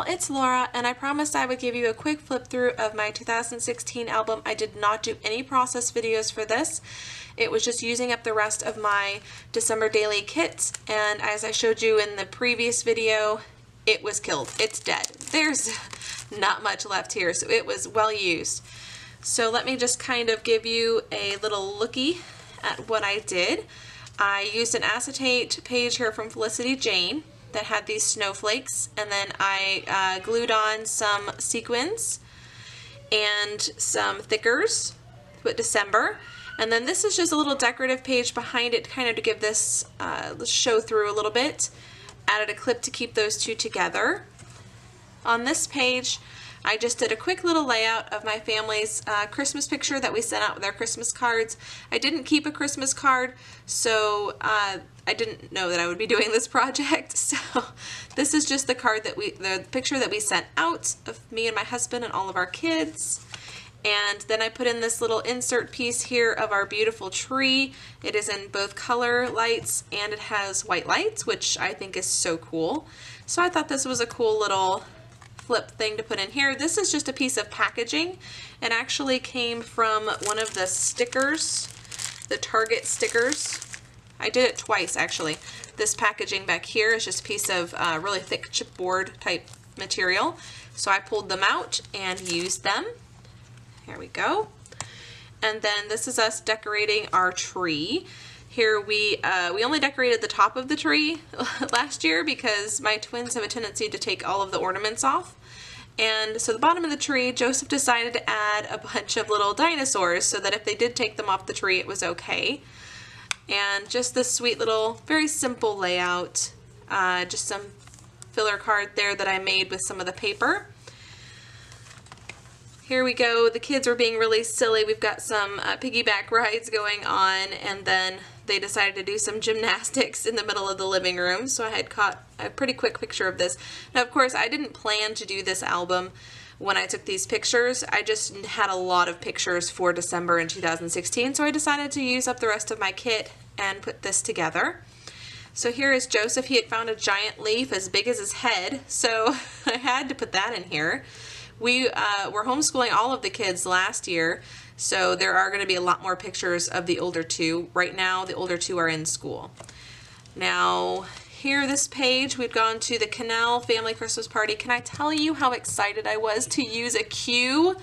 it's Laura, and I promised I would give you a quick flip through of my 2016 album. I did not do any process videos for this. It was just using up the rest of my December daily kit, and as I showed you in the previous video, it was killed. It's dead. There's not much left here, so it was well used. So let me just kind of give you a little looky at what I did. I used an acetate page here from Felicity Jane that had these snowflakes, and then I glued on some sequins and some thickers with December, and then this is just a little decorative page behind it kind of to give this show through a little bit. Added a clip to keep those two together. On this page I just did a quick little layout of my family's Christmas picture that we sent out with our Christmas cards. I didn't keep a Christmas card, so I didn't know that I would be doing this project. So this is just the card that the picture that we sent out of me and my husband and all of our kids. And then I put in this little insert piece here of our beautiful tree. It is in both color lights and it has white lights, which I think is so cool. So I thought this was a cool little flip thing to put in here. This is just a piece of packaging. It actually came from one of the stickers, the Target stickers. I did it twice actually. This packaging back here is just a piece of really thick chipboard type material. So I pulled them out and used them. Here we go. And then this is us decorating our tree. Here we only decorated the top of the tree last year because my twins have a tendency to take all of the ornaments off. And so the bottom of the tree, Joseph decided to add a bunch of little dinosaurs so that if they did take them off the tree, it was okay. And just this sweet little, very simple layout. Just some filler card there that I made with some of the paper. Here we go. The kids were being really silly. We've got some piggyback rides going on, and then they decided to do some gymnastics in the middle of the living room. So I had caught a pretty quick picture of this. Now, of course, I didn't plan to do this album when I took these pictures. I just had a lot of pictures for December in 2016, so I decided to use up the rest of my kit and put this together. So here is Joseph. He had found a giant leaf as big as his head, so I had to put that in here. We were homeschooling all of the kids last year, so there are going to be a lot more pictures of the older two. Right now, the older two are in school. Now, here, this page, we've gone to the Canal Family Christmas Party. Can I tell you how excited I was to use a cue?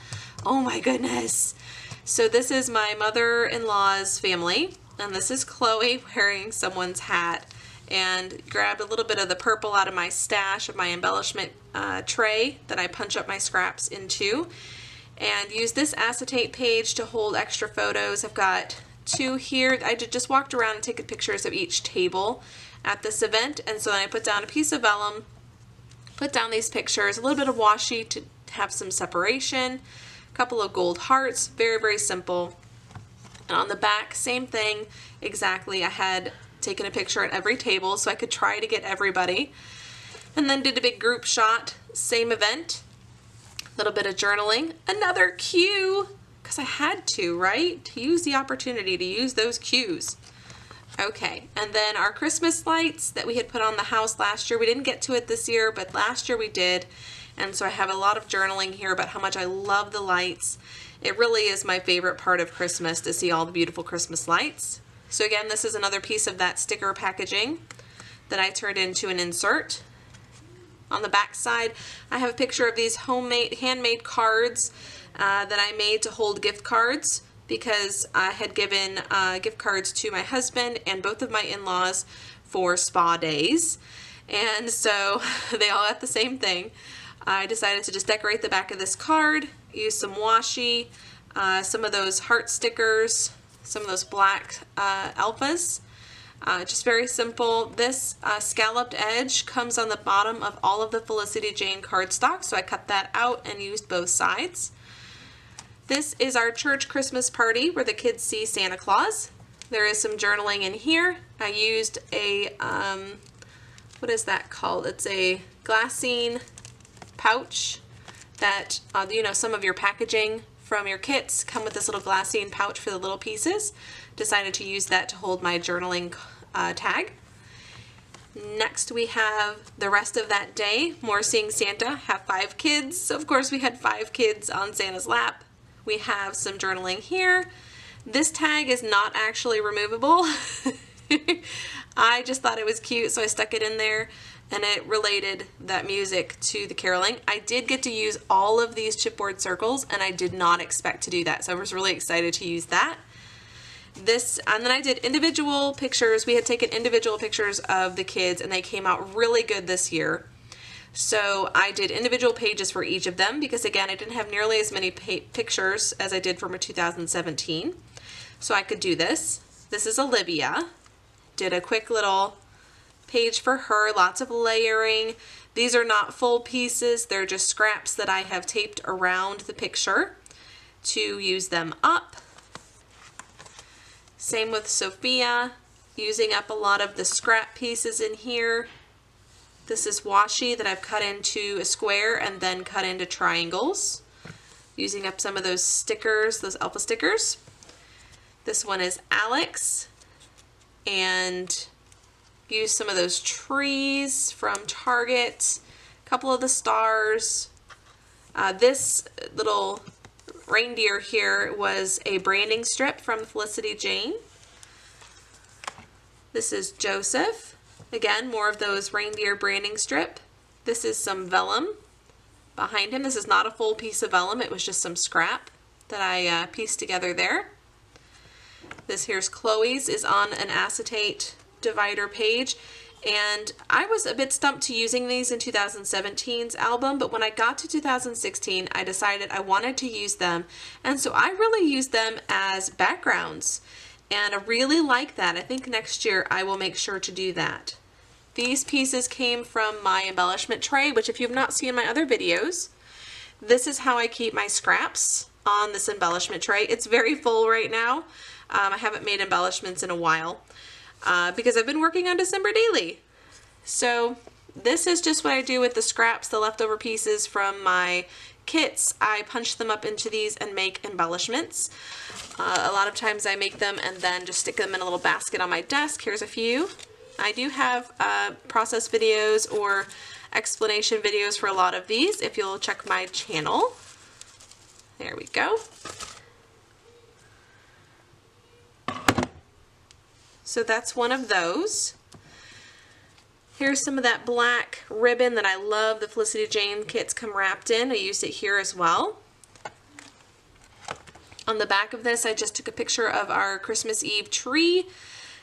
Oh my goodness. So this is my mother-in-law's family, and this is Chloe wearing someone's hat, and grabbed a little bit of the purple out of my stash of my embellishment tray that I punch up my scraps into, and use this acetate page to hold extra photos. I've got two here. I just walked around and taken pictures of each table at this event, and so then I put down a piece of vellum, put down these pictures, a little bit of washi to have some separation, a couple of gold hearts, very, very simple. And on the back, same thing exactly. I had taken a picture at every table so I could try to get everybody. And then did a big group shot, same event. A little bit of journaling, another cue, because I had to, right? To use the opportunity to use those cues. Okay, and then our Christmas lights that we had put on the house last year. We didn't get to it this year, but last year we did. And so I have a lot of journaling here about how much I love the lights. It really is my favorite part of Christmas to see all the beautiful Christmas lights. So again, this is another piece of that sticker packaging that I turned into an insert. On the back side, I have a picture of these handmade cards that I made to hold gift cards because I had given gift cards to my husband and both of my in-laws for spa days. And so they all got the same thing. I decided to just decorate the back of this card, use some washi, some of those heart stickers, some of those black alphas. Just very simple. This scalloped edge comes on the bottom of all of the Felicity Jane cardstock, so I cut that out and used both sides. This is our church Christmas party where the kids see Santa Claus. There is some journaling in here. I used a, what is that called? It's a glassine pouch that, you know, some of your packaging from your kits come with this little glassine pouch for the little pieces. Decided to use that to hold my journaling tag. Next we have the rest of that day, more seeing Santa. Have 5 kids, so of course we had 5 kids on Santa's lap. We have some journaling here. This tag is not actually removable. I just thought it was cute, so I stuck it in there, and it related that music to the caroling. I did get to use all of these chipboard circles, and I did not expect to do that, so I was really excited to use that. And then I did individual pictures. We had taken individual pictures of the kids, and they came out really good this year. So I did individual pages for each of them because, again, I didn't have nearly as many pictures as I did for my 2017. So I could do this. This is Olivia. Did a quick little page for her, lots of layering. These are not full pieces. They're just scraps that I have taped around the picture to use them up. Same with Sophia, using up a lot of the scrap pieces in here. This is washi that I've cut into a square and then cut into triangles, using up some of those stickers, those alpha stickers. This one is Alex, and use some of those trees from Target, a couple of the stars. This little reindeer here was a branding strip from Felicity Jane. This is Joseph. Again, more of those reindeer branding strip. This is some vellum behind him. This is not a full piece of vellum. It was just some scrap that I pieced together there. This here's Chloe's, is on an acetate divider page. And I was a bit stumped to using these in 2017's album, but when I got to 2016, I decided I wanted to use them, and so I really used them as backgrounds, and I really like that. I think next year I will make sure to do that. These pieces came from my embellishment tray, which if you've not seen my other videos, this is how I keep my scraps on this embellishment tray. It's very full right now. I haven't made embellishments in a while. Because I've been working on December Daily. So this is just what I do with the scraps, the leftover pieces from my kits. I punch them up into these and make embellishments. A lot of times I make them and then just stick them in a little basket on my desk. Here's a few. I do have process videos or explanation videos for a lot of these if you'll check my channel. There we go. So that's one of those. Here's some of that black ribbon that I love. The Felicity Jane kits come wrapped in. I used it here as well. On the back of this, I just took a picture of our Christmas Eve tree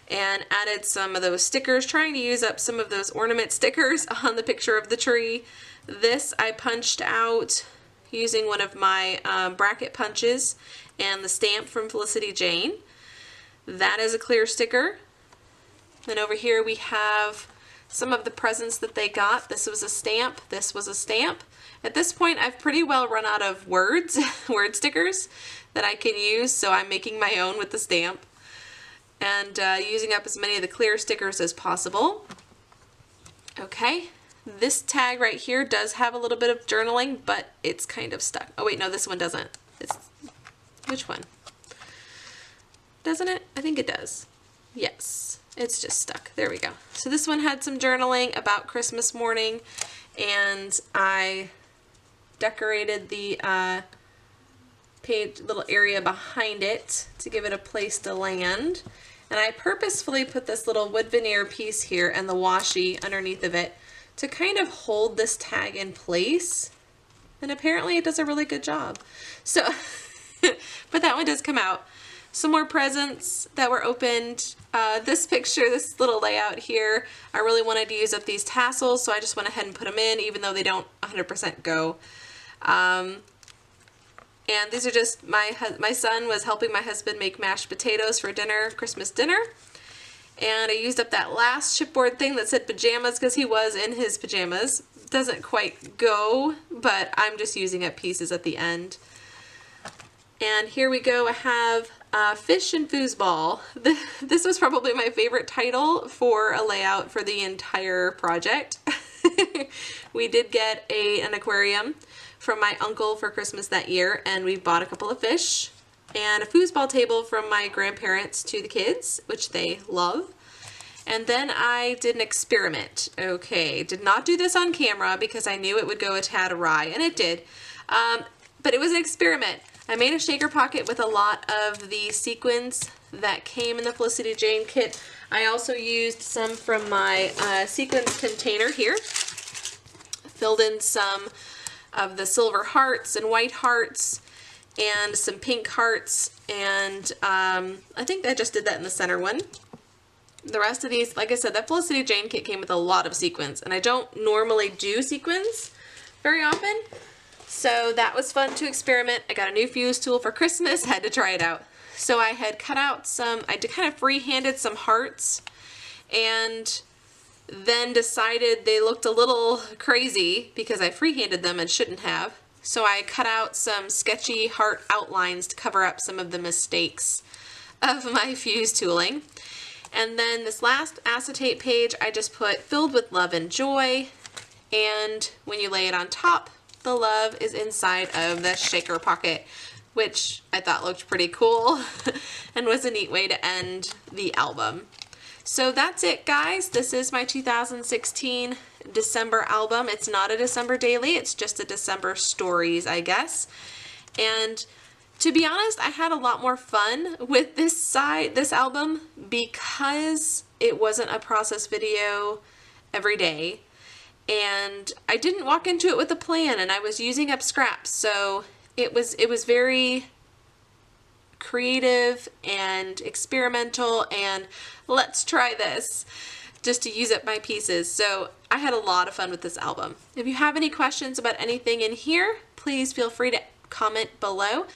and added some of those stickers, trying to use up some of those ornament stickers on the picture of the tree. This I punched out using one of my bracket punches and the stamp from Felicity Jane. That is a clear sticker. Then over here we have some of the presents that they got. This was a stamp. This was a stamp. At this point, I've pretty well run out of words, word stickers that I can use, so I'm making my own with the stamp and using up as many of the clear stickers as possible. Okay, this tag right here does have a little bit of journaling, but it's kind of stuck. Oh wait, no, this one doesn't. Which one? Doesn't it? I think it does. Yes, it's just stuck. There we go. So this one had some journaling about Christmas morning, and I decorated the page little area behind it to give it a place to land. And I purposefully put this little wood veneer piece here and the washi underneath of it to kind of hold this tag in place. And apparently it does a really good job. So, but that one does come out. Some more presents that were opened. This picture, this little layout here, I really wanted to use up these tassels, so I just went ahead and put them in, even though they don't 100% go. And these are just, my son was helping my husband make mashed potatoes for dinner, Christmas dinner. And I used up that last chipboard thing that said pajamas because he was in his pajamas. Doesn't quite go, but I'm just using up pieces at the end. And here we go. I have Fish and Foosball. This was probably my favorite title for a layout for the entire project. We did get an aquarium from my uncle for Christmas that year, and we bought a couple of fish and a foosball table from my grandparents to the kids, which they love. And then I did an experiment. Okay, did not do this on camera because I knew it would go a tad awry, and it did. But it was an experiment. I made a shaker pocket with a lot of the sequins that came in the Felicity Jane kit. I also used some from my sequins container here. Filled in some of the silver hearts and white hearts and some pink hearts, and I think I just did that in the center one. The rest of these, like I said, that Felicity Jane kit came with a lot of sequins, and I don't normally do sequins very often, so that was fun to experiment. I got a new fuse tool for Christmas, had to try it out. So I had cut out some, I kind of free-handed some hearts, and then decided they looked a little crazy because I free-handed them and shouldn't have. So I cut out some sketchy heart outlines to cover up some of the mistakes of my fuse tooling. And then this last acetate page I just put filled with love and joy, and when you lay it on top, the love is inside of the shaker pocket, which I thought looked pretty cool and was a neat way to end the album. So that's it, guys. This is my 2016 December album. It's not a December daily, it's just a December stories, I guess. And to be honest, I had a lot more fun with this album because it wasn't a process video every day. And I didn't walk into it with a plan, and I was using up scraps, so it was very creative and experimental, and let's try this just to use up my pieces. So I had a lot of fun with this album. If you have any questions about anything in here, please feel free to comment below.